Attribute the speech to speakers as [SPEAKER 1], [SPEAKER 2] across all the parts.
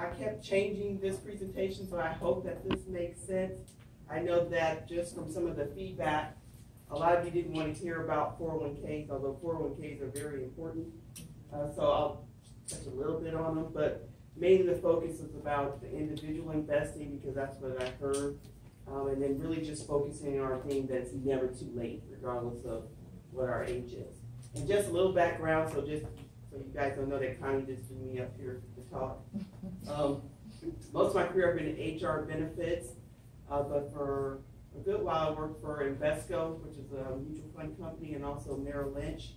[SPEAKER 1] I kept changing this presentation, so I hope that this makes sense. I know that just from some of the feedback, a lot of you didn't want to hear about 401ks, although 401ks are very important. So I'll touch a little bit on them, but mainly the focus is about the individual investing because that's what I heard. And then really just focusing on our theme that it's never too late, regardless of what our age is. And just a little background, so just so you guys don't know that Connie just threw me up here to talk. Most of my career I've been in HR benefits, but for a good while I worked for Invesco, which is a mutual fund company, and also Merrill Lynch.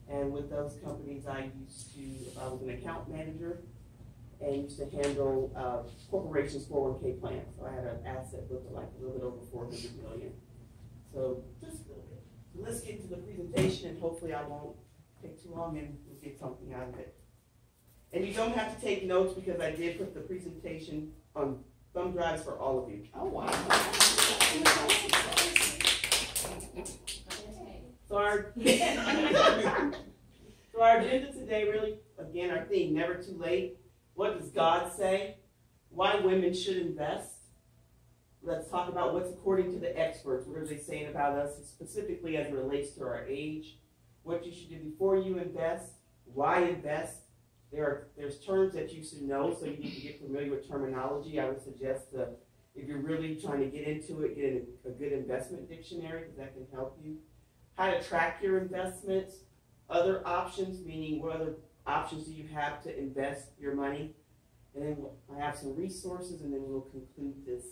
[SPEAKER 1] And with those companies, I was an account manager and used to handle corporations' 401k plans. So I had an asset book of like a little bit over 400 million. So just a little bit. So let's get to the presentation, and hopefully I won't take too long and we'll get something out of it. And you don't have to take notes because I did put the presentation on thumb drives for all of you.
[SPEAKER 2] Oh, wow.
[SPEAKER 1] So our agenda today, really, again, our theme, never too late. What does God say? Why women should invest. Let's talk about what's according to the experts. What are they saying about us, specifically as it relates to our age? What you should do before you invest. Why invest? There's terms that you should know, so you need to get familiar with terminology. I would suggest if you're really trying to get into it, get a good investment dictionary, because that can help you. How to track your investments. Other options, meaning what other options do you have to invest your money? And then I have some resources, and then we'll conclude this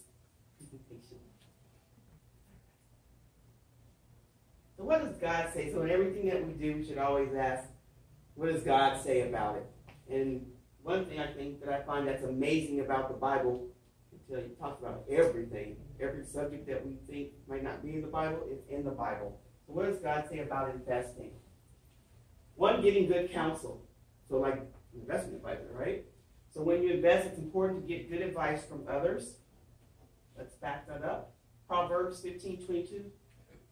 [SPEAKER 1] presentation. So what does God say? So in everything that we do, we should always ask, what does God say about it? And one thing I think that I find that's amazing about the Bible, until it talks about everything, every subject that we think might not be in the Bible is in the Bible. So what does God say about investing? One, getting good counsel. So like investment advisor, right? So when you invest, it's important to get good advice from others. Let's back that up. Proverbs 15:22.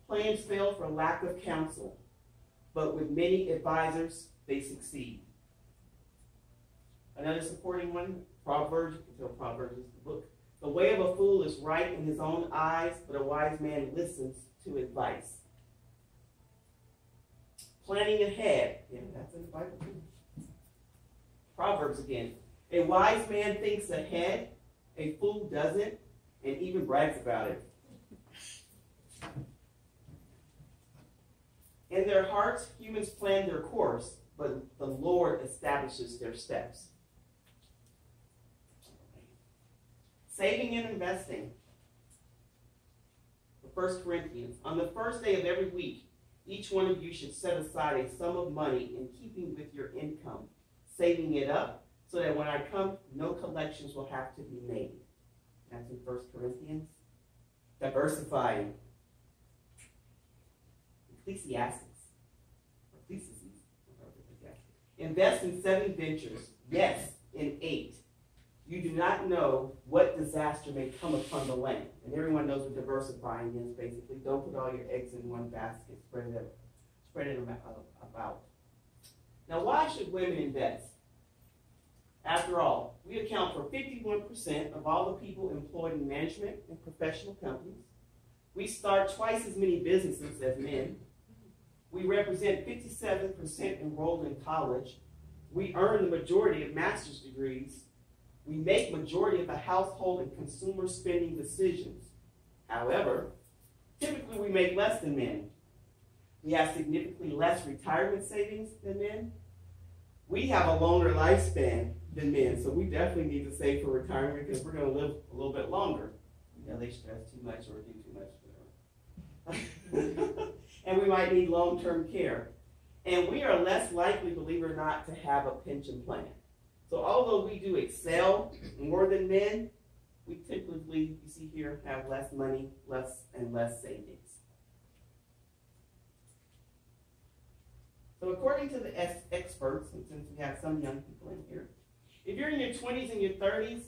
[SPEAKER 1] Plans fail for lack of counsel, but with many advisors, they succeed. Another supporting one, Proverbs, you can tell Proverbs is the book. The way of a fool is right in his own eyes, but a wise man listens to advice. Planning ahead. Yeah, that's in the Bible too. Proverbs again. A wise man thinks ahead, a fool doesn't, and even brags about it. In their hearts, humans plan their course, but the Lord establishes their steps. Saving and investing. 1 Corinthians. On the first day of every week, each one of you should set aside a sum of money in keeping with your income, saving it up so that when I come, no collections will have to be made. That's in 1 Corinthians. Diversifying. Ecclesiastes. Invest in 7 ventures. Yes, in 8. You do not know what disaster may come upon the land. And everyone knows what diversifying is, basically. Don't put all your eggs in one basket. Spread it about. Now, why should women invest? After all, we account for 51% of all the people employed in management and professional companies. We start twice as many businesses as men. We represent 57% enrolled in college. We earn the majority of master's degrees. We make majority of the household and consumer spending decisions. However, typically we make less than men. We have significantly less retirement savings than men. We have a longer lifespan than men, so we definitely need to save for retirement because we're going to live a little bit longer. You know, they stress too much or do too much, and we might need long-term care. And we are less likely, believe it or not, to have a pension plan. So although we do excel more than men, we typically, you see here, have less money, less and less savings. So according to the experts, and since we have some young people in here, if you're in your 20s and your 30s,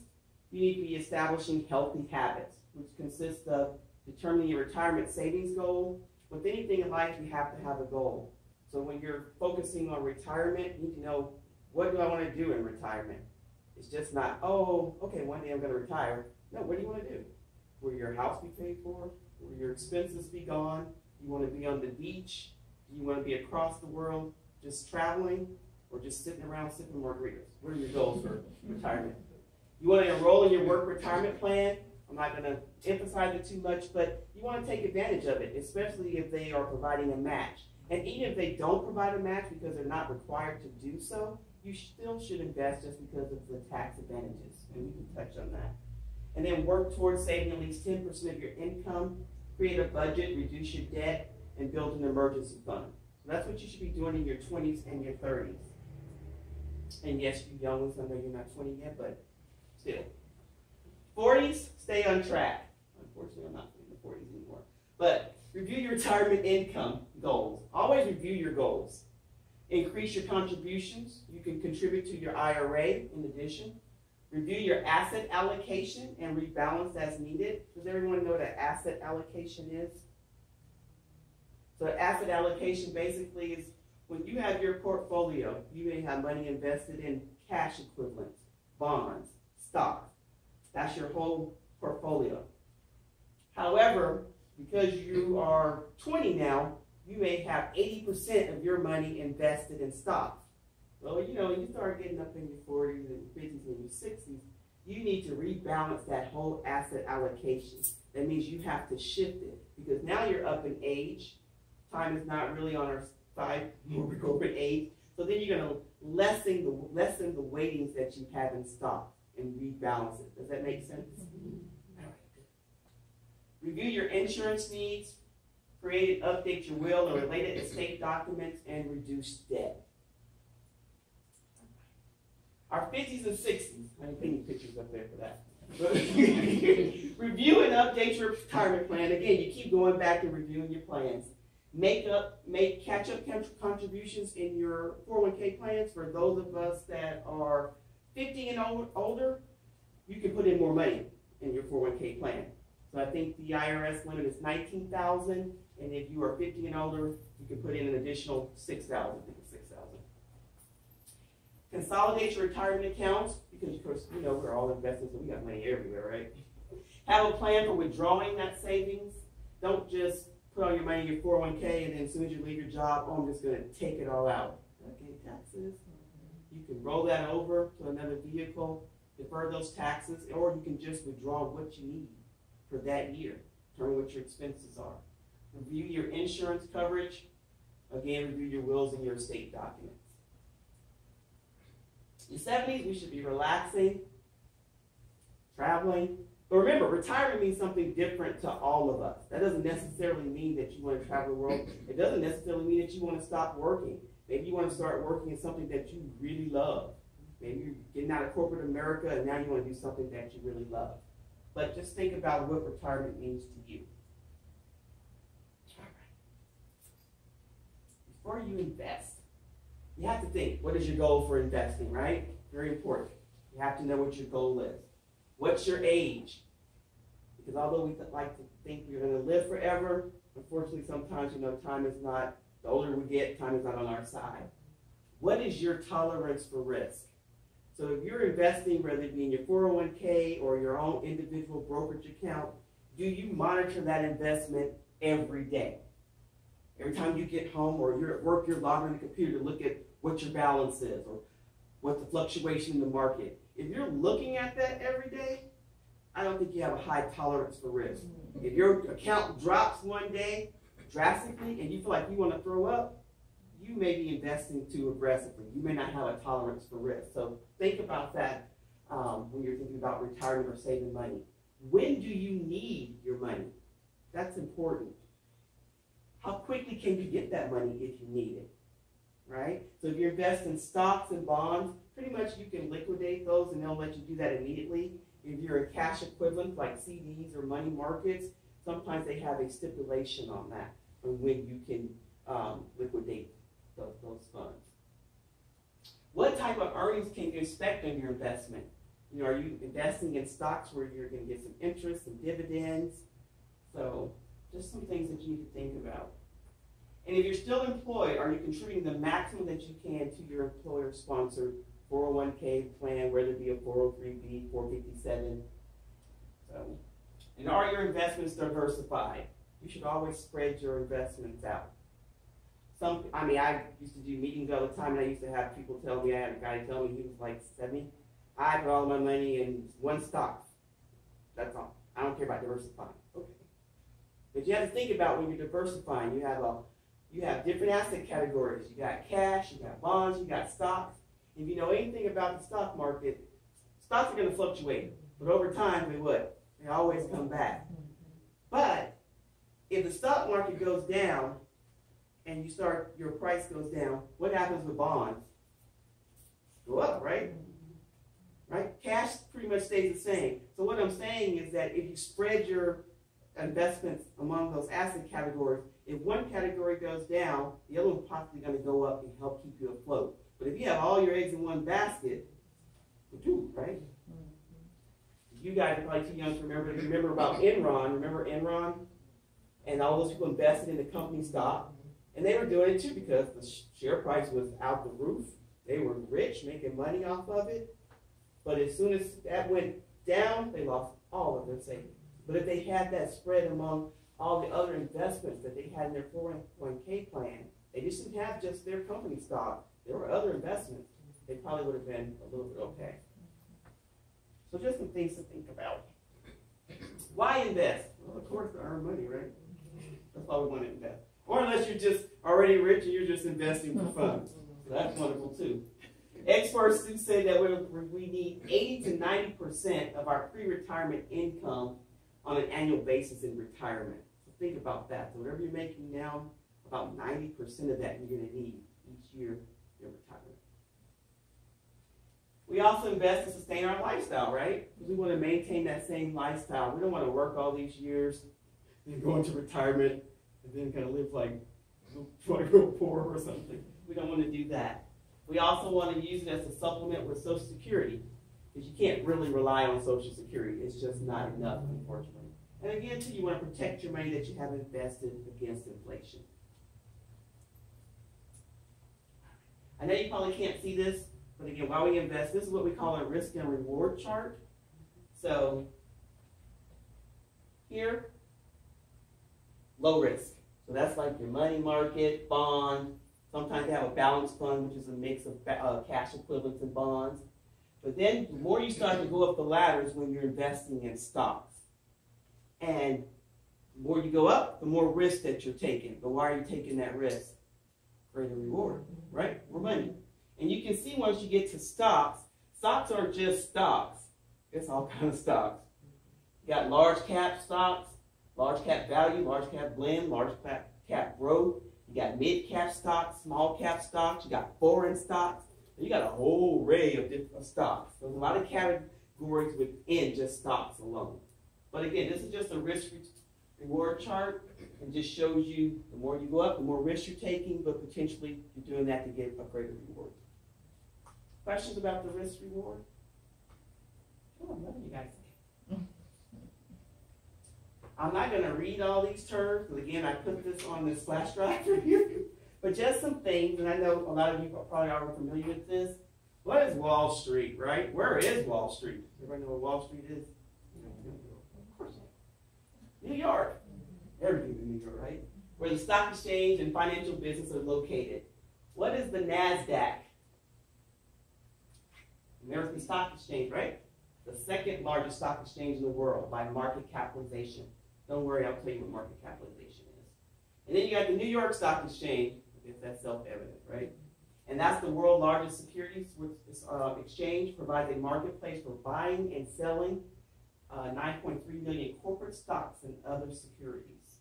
[SPEAKER 1] you need to be establishing healthy habits, which consists of determining your retirement savings goal. With anything in life, you have to have a goal. So when you're focusing on retirement, you need to know, what do I want to do in retirement? It's just not, oh, okay, one day I'm going to retire. No, what do you want to do? Will your house be paid for? Will your expenses be gone? You want to be on the beach? Do you want to be across the world just traveling, or just sitting around sipping margaritas? What are your goals for retirement? You want to enroll in your work retirement plan? I'm not going to emphasize it too much, but you want to take advantage of it, especially if they are providing a match. And even if they don't provide a match because they're not required to do so, you still should invest just because of the tax advantages, and we can touch on that. And then work towards saving at least 10% of your income, create a budget, reduce your debt, and build an emergency fund. So that's what you should be doing in your 20s and your 30s. And yes, you young ones, I know you're not 20 yet, but still. 40s, stay on track. Unfortunately, I'm not in the 40s anymore. But review your retirement income goals. Always review your goals. Increase your contributions. You can contribute to your IRA in addition. Review your asset allocation and rebalance as needed. Does everyone know what an asset allocation is? So asset allocation basically is when you have your portfolio, you may have money invested in cash equivalents, bonds, stocks. That's your whole portfolio. However, because you are 20 now, you may have 80% of your money invested in stocks. Well, you know, when you start getting up in your 40s and 50s and your 60s, you need to rebalance that whole asset allocation. That means you have to shift it because now you're up in age. Time is not really on our side when we go up in age. So then you're going to lessen the weightings that you have in stock and rebalance it. Does that make sense? All right. Review your insurance needs. Create and update your will and related estate documents, and reduce debt. Our 50s and 60s, I didn't put any pictures up there for that. Review and update your retirement plan. Again, you keep going back and reviewing your plans. Make catch-up contributions in your 401k plans. For those of us that are 50 and older, you can put in more money in your 401k plan. So I think the IRS limit is $19,000, and if you are 50 and older, you can put in an additional $6,000. I think it's $6,000. Consolidate your retirement accounts, because of course, you know, we're all investors and we got money everywhere, right? Have a plan for withdrawing that savings. Don't just put all your money in your 401k and then as soon as you leave your job, oh, I'm just going to take it all out. Okay, taxes. You can roll that over to another vehicle, defer those taxes, or you can just withdraw what you need for that year. Determine what your expenses are. Review your insurance coverage. Again, review your wills and your estate documents. In the 70s, we should be relaxing, traveling. But remember, retirement means something different to all of us. That doesn't necessarily mean that you want to travel the world. It doesn't necessarily mean that you want to stop working. Maybe you want to start working in something that you really love. Maybe you're getting out of corporate America and now you want to do something that you really love. But just think about what retirement means to you. All right. Before you invest, you have to think, what is your goal for investing, right? Very important. You have to know what your goal is. What's your age? Because although we like to think we're going to live forever, unfortunately sometimes, you know, time is not, the older we get, time is not on our side. What is your tolerance for risk? So if you're investing, whether it be in your 401k or your own individual brokerage account, do you monitor that investment every day? Every time you get home or you're at work, you're logging on the computer to look at what your balance is or what the fluctuation in the market. If you're looking at that every day, I don't think you have a high tolerance for risk. If your account drops one day drastically and you feel like you want to throw up, you may be investing too aggressively. You may not have a tolerance for risk. So think about that when you're thinking about retirement or saving money. When do you need your money? That's important. How quickly can you get that money if you need it, right? So if you invest in stocks and bonds, pretty much you can liquidate those and they'll let you do that immediately. If you're in cash equivalents like CDs or money markets, sometimes they have a stipulation on that on when you can liquidate those funds. What type of earnings can you expect on your investment? You know, are you investing in stocks where you're going to get some interest and dividends? So just some things that you need to think about. And if you're still employed, are you contributing the maximum that you can to your employer-sponsored 401k plan, whether it be a 403b, 457. So, and are your investments diversified? You should always spread your investments out. I used to do meetings all the time, and I used to have people tell me, I had a guy tell me, he was like 70, I put all my money in one stock. That's all. I don't care about diversifying. Okay. But you have to think about when you're diversifying, you have different asset categories. You got cash, you got bonds, you got stocks. If you know anything about the stock market, stocks are going to fluctuate, but over time they always come back. But if the stock market goes down and your price goes down, what happens with bonds? Go up, right? Right? Cash pretty much stays the same. So what I'm saying is that if you spread your investments among those asset categories, if one category goes down, the other one's possibly going to go up and help keep you afloat. But if you have all your eggs in one basket, right? You guys are probably too young to remember about Enron. Remember Enron? And all those people invested in the company stock. And they were doing it too because the share price was out the roof. They were rich, making money off of it. But as soon as that went down, they lost all of their savings. But if they had that spread among all the other investments that they had in their 401k plan, they just didn't have just their company stock. There were other investments. They probably would have been a little bit okay. So just some things to think about. Why invest? Well, of course, to earn money, right? That's why we want to invest. Or unless you're just already rich and you're just investing for fun. So that's wonderful too. Experts do say that we need 80 to 90% of our pre-retirement income on an annual basis in retirement. So think about that. So whatever you're making now, about 90% of that you're going to need each year in retirement. We also invest to sustain our lifestyle, right? Because we want to maintain that same lifestyle. We don't want to work all these years and go into retirement and then kind of live like try to go poor or something. We don't want to do that. We also want to use it as a supplement with Social Security, because you can't really rely on Social Security. It's just not enough, unfortunately. And again, too, you want to protect your money that you have invested against inflation. I know you probably can't see this, but again, while we invest, this is what we call a risk and reward chart. So here, low risk. So that's like your money market, bond. Sometimes they have a balanced fund, which is a mix of cash equivalents and bonds. But then the more you start to go up the ladder is when you're investing in stocks. And the more you go up, the more risk that you're taking. But why are you taking that risk? Greater reward, right? More money. And you can see once you get to stocks, stocks aren't just stocks. It's all kinds of stocks. You got large cap stocks, large cap value, large cap blend, large cap growth. You got mid-cap stocks, small-cap stocks. You got foreign stocks. You got a whole array of different stocks. There's a lot of categories within just stocks alone. But again, this is just a risk-reward chart. It just shows you the more you go up, the more risk you're taking, but potentially you're doing that to get a greater reward. Questions about the risk-reward? Oh, what do you guys think? I'm not going to read all these terms, because again, I put this on this flash drive for you. But just some things, and I know a lot of you probably are familiar with this. What is Wall Street, right? Where is Wall Street? Everybody know where Wall Street is? Of course not. New York. Everything's in New York, right? Where the stock exchange and financial business are located. What is the NASDAQ? American Stock Exchange, right? The second largest stock exchange in the world by market capitalization. Don't worry, I'll tell you what market capitalization is. And then you got the New York Stock Exchange. I guess that's self-evident, right? And that's the world's largest securities exchange, provides a marketplace for buying and selling 9.3 million corporate stocks and other securities.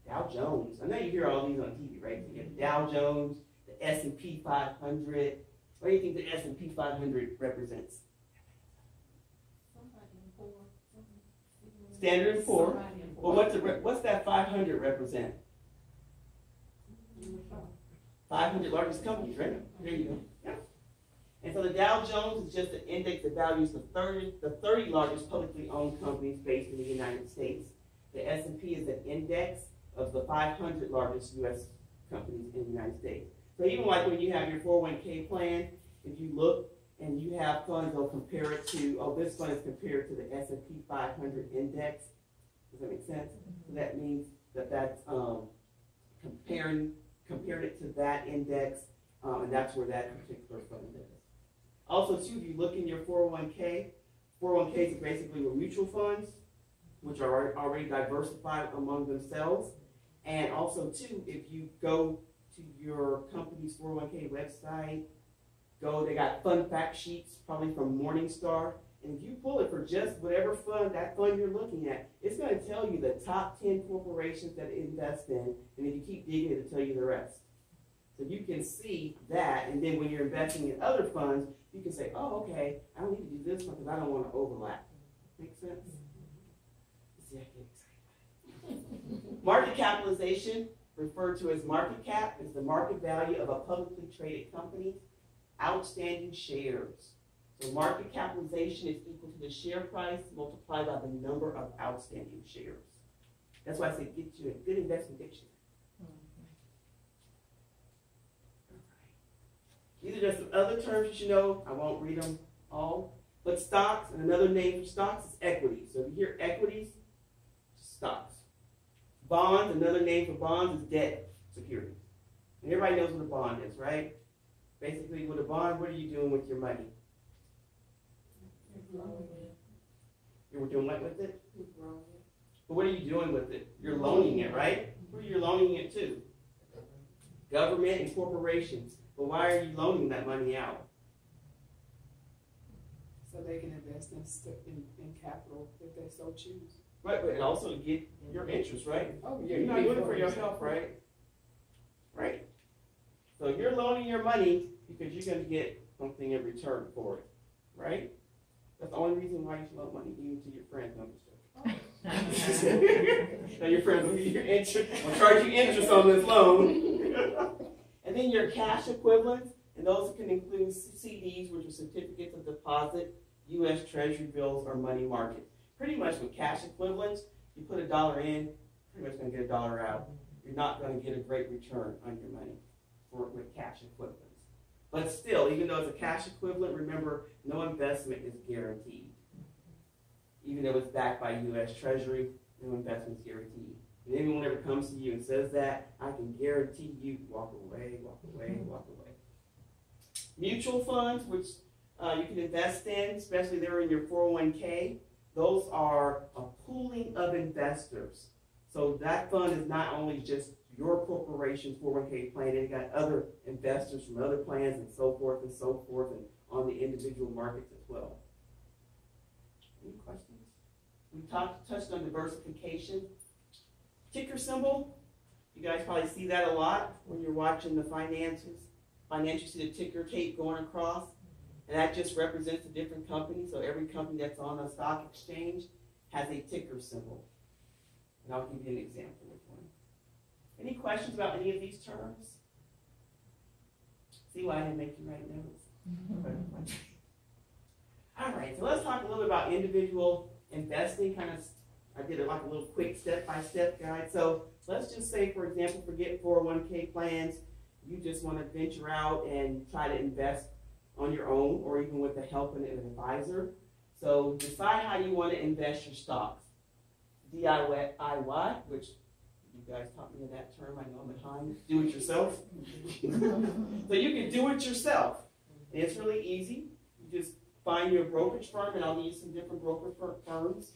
[SPEAKER 1] Dow Jones. I know you hear all these on TV, right? You get Dow Jones, the S&P 500. What do you think the S&P 500 represents? Standard & Poor's. Well, what's that 500 represent? 500 largest companies, right? There you go. Yeah. And so the Dow Jones is just an index that values the 30 largest publicly owned companies based in the United States. The S&P is an index of the 500 largest U.S. companies in the United States. But even like when you have your 401k plan, if you look and you have funds, they'll compare it to, oh, this fund is compared to the S&P 500 index. Does that make sense? So that means that that's comparing it to that index, and that's where that particular fund is. Also, too, if you look in your 401k, 401ks are basically mutual funds, which are already diversified among themselves. And also, too, if you go to your company's 401k website, they got fund fact sheets, probably from Morningstar. And if you pull it for just whatever fund, that fund you're looking at, it's going to tell you the top 10 corporations that it invests in. And if you keep digging, it'll tell you the rest. So you can see that. And then when you're investing in other funds, you can say, oh, okay, I don't need to do this one because I don't want to overlap. Make sense? See, I get excited. Market capitalization, referred to as market cap, is the market value of a publicly traded company's outstanding shares. So market capitalization is equal to the share price multiplied by the number of outstanding shares. That's why I say get you a good investment dictionary. These are just some other terms you should know. I won't read them all. But stocks, and another name for stocks is equities. So if you hear equities, stocks. Bonds, another name for bonds is debt securities. And everybody knows what a bond is, right? Basically, with a bond, what are you doing with your money? You're doing what with it? But what are you doing with it? You're loaning it, right? Who are you loaning it to? Government and corporations. But why are you loaning that money out?
[SPEAKER 2] So they can invest in capital if they so choose.
[SPEAKER 1] Right, but also get your interest, right?
[SPEAKER 2] Oh, yeah.
[SPEAKER 1] You're not doing it for yourself, right? Right. So you're loaning your money because you're going to get something in return for it, right? That's the only reason why you should loan money, even to your friends. No, I'm just joking. So your friends will give you interest, will charge you interest on this loan. And then your cash equivalents, and those can include CDs, which are certificates of deposit, U.S. Treasury bills, or money market. Pretty much with cash equivalents, you put $1 in, pretty much going to get $1 out. You're not going to get a great return on your money with cash equivalents. But still, even though it's a cash equivalent, remember, no investment is guaranteed. Even though it's backed by U.S. Treasury, no investment is guaranteed. And anyone ever comes to you and says that, I can guarantee you, walk away, walk away, walk away. Mutual funds, which you can invest in, especially they're in your 401k, those are a pooling of investors. So that fund is not only just your corporation's 401k plan, it got other investors from other plans and so forth, and on the individual markets as well. Any questions? We touched on diversification. Ticker symbol, you guys probably see that a lot when you're watching the finances. You see the ticker tape going across, and that just represents a different company. So every company that's on a stock exchange has a ticker symbol. And I'll give you an example of one. Any questions about any of these terms? See why I didn't make you write notes? All right, so let's talk a little bit about individual investing. I did it like a little quick step-by-step guide. So let's just say, for example, forget 401k plans. You just want to venture out and try to invest on your own or even with the help of an advisor. So decide how you want to invest your stocks. DIY, which you guys taught me that term. I know I'm behind. Do it yourself. So you can do it yourself. And it's really easy. You just find your brokerage firm, and I'll use some different brokerage firms.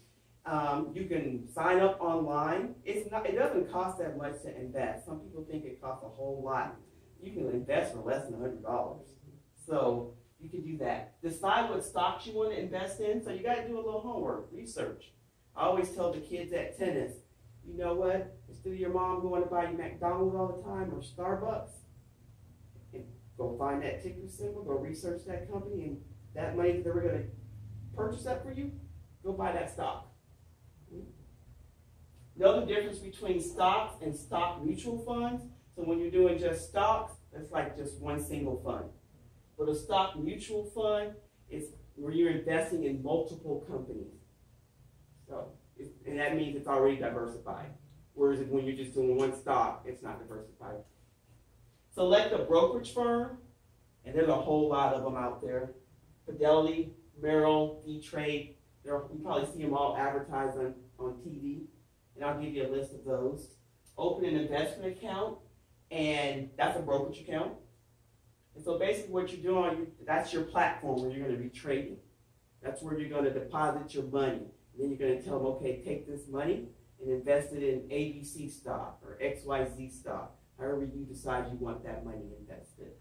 [SPEAKER 1] You can sign up online. It doesn't cost that much to invest. Some people think it costs a whole lot. You can invest for less than $100. So you can do that. Decide what stocks you want to invest in. So you got to do a little homework, research. I always tell the kids at tennis, you know what? Instead of your mom going to buy you McDonald's all the time or Starbucks, and go find that ticker symbol, go research that company, and that money that they were going to purchase that for you, go buy that stock. Know the difference between stocks and stock mutual funds. So when you're doing just stocks, it's like just one single fund. But a stock mutual fund is where you're investing in multiple companies. So, and that means it's already diversified. Whereas when you're just doing one stock, it's not diversified. Select a brokerage firm, and there's a whole lot of them out there. Fidelity, Merrill, E-Trade, you probably see them all advertised on TV, and I'll give you a list of those. Open an investment account, and that's a brokerage account. And so basically what you're doing, that's your platform where you're going to be trading. That's where you're going to deposit your money. And then you're going to tell them, okay, take this money and invest it in ABC stock or XYZ stock, however you decide you want that money invested.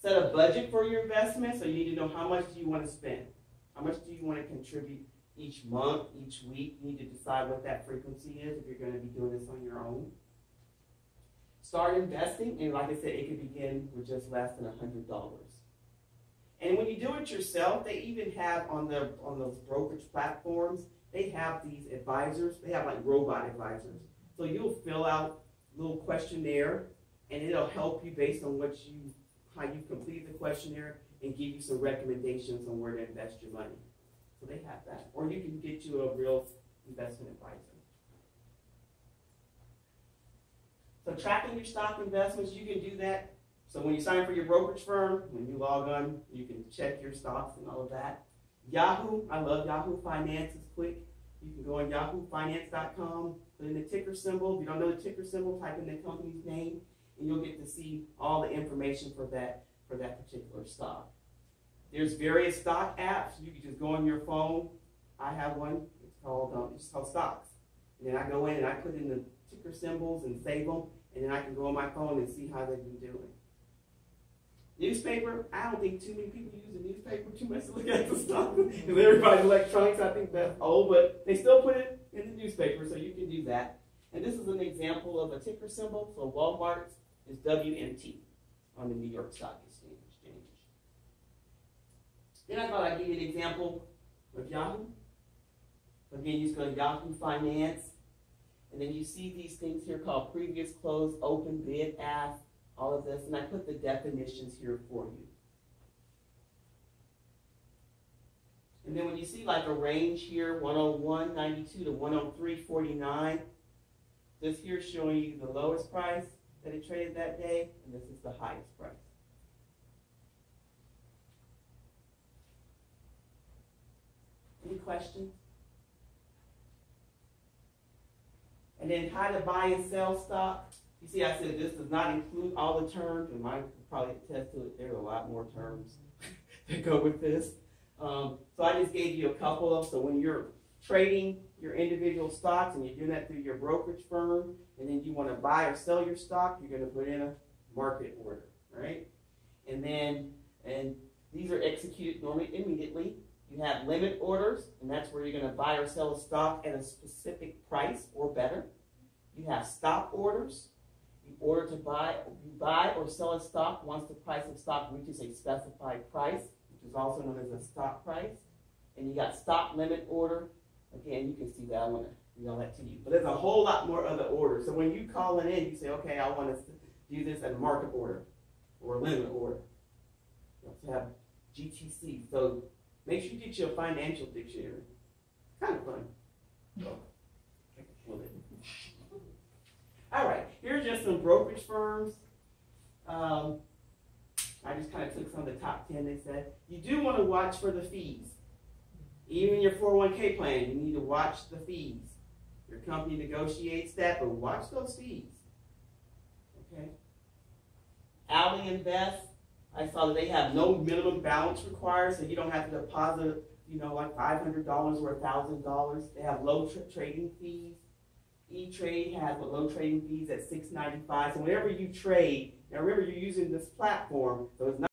[SPEAKER 1] Set a budget for your investment, so you need to know how much do you want to spend. How much do you want to contribute each month, each week? You need to decide what that frequency is if you're going to be doing this on your own. Start investing, and like I said, it can begin with just less than $100. And when you do it yourself, they even have on those brokerage platforms, they have these advisors. They have like robot advisors. So you'll fill out a little questionnaire, and it'll help you based on how you complete the questionnaire and give you some recommendations on where to invest your money. So they have that. Or you can get you a real investment advisor. So tracking your stock investments, you can do that. So when you sign for your brokerage firm, when you log on, you can check your stocks and all of that. Yahoo, I love Yahoo Finance, it's quick. You can go on yahoofinance.com, put in the ticker symbol. If you don't know the ticker symbol, type in the company's name, and you'll get to see all the information for that particular stock. There's various stock apps. You can just go on your phone. I have one. It's called Stocks. And then I go in and I put in the ticker symbols and save them, and then I can go on my phone and see how they've been doing. Newspaper, I don't think too many people use the newspaper too much to look at the stuff. Because everybody's electronics, I think that's old, but they still put it in the newspaper, so you can do that. And this is an example of a ticker symbol. So Walmart is WMT on the New York Stock Exchange. Then I thought I'd give you an example of Yahoo. Again, you just go to Yahoo Finance, and then you see these things here called previous close, open, bid, ask, all of this, and I put the definitions here for you. And then when you see like a range here, 101.92 to 103.49, this here is showing you the lowest price that it traded that day, and this is the highest price. Any questions? And then how to buy and sell stock. You see, I said this does not include all the terms, and Mike will probably attest to it. There are a lot more terms that go with this. So I just gave you a couple of. So when you're trading your individual stocks and you're doing that through your brokerage firm, and then you want to buy or sell your stock, you're going to put in a market order, right? And these are executed normally immediately. You have limit orders, and that's where you're going to buy or sell a stock at a specific price or better. You have stop orders. You buy or sell a stock once the price of stock reaches a specified price, which is also known as a stop price. And you got stop limit order. Again, you can see that. I want to read all that to you. But there's a whole lot more other orders. So when you call it in, you say, okay, I want to do this at a market order or a limit order. You also have GTC. So make sure you get your financial dictionary. Kind of fun. All right, here's just some brokerage firms. I just kind of took some of the top 10 they said. You do want to watch for the fees. Even your 401k plan, you need to watch the fees. Your company negotiates that, but watch those fees. Okay? Ally Invest, I saw that they have no minimum balance required, so you don't have to deposit, like $500 or $1,000. They have low trading fees. E-Trade has low trading fees at $6.95. So whenever you trade, now remember you're using this platform, so it's not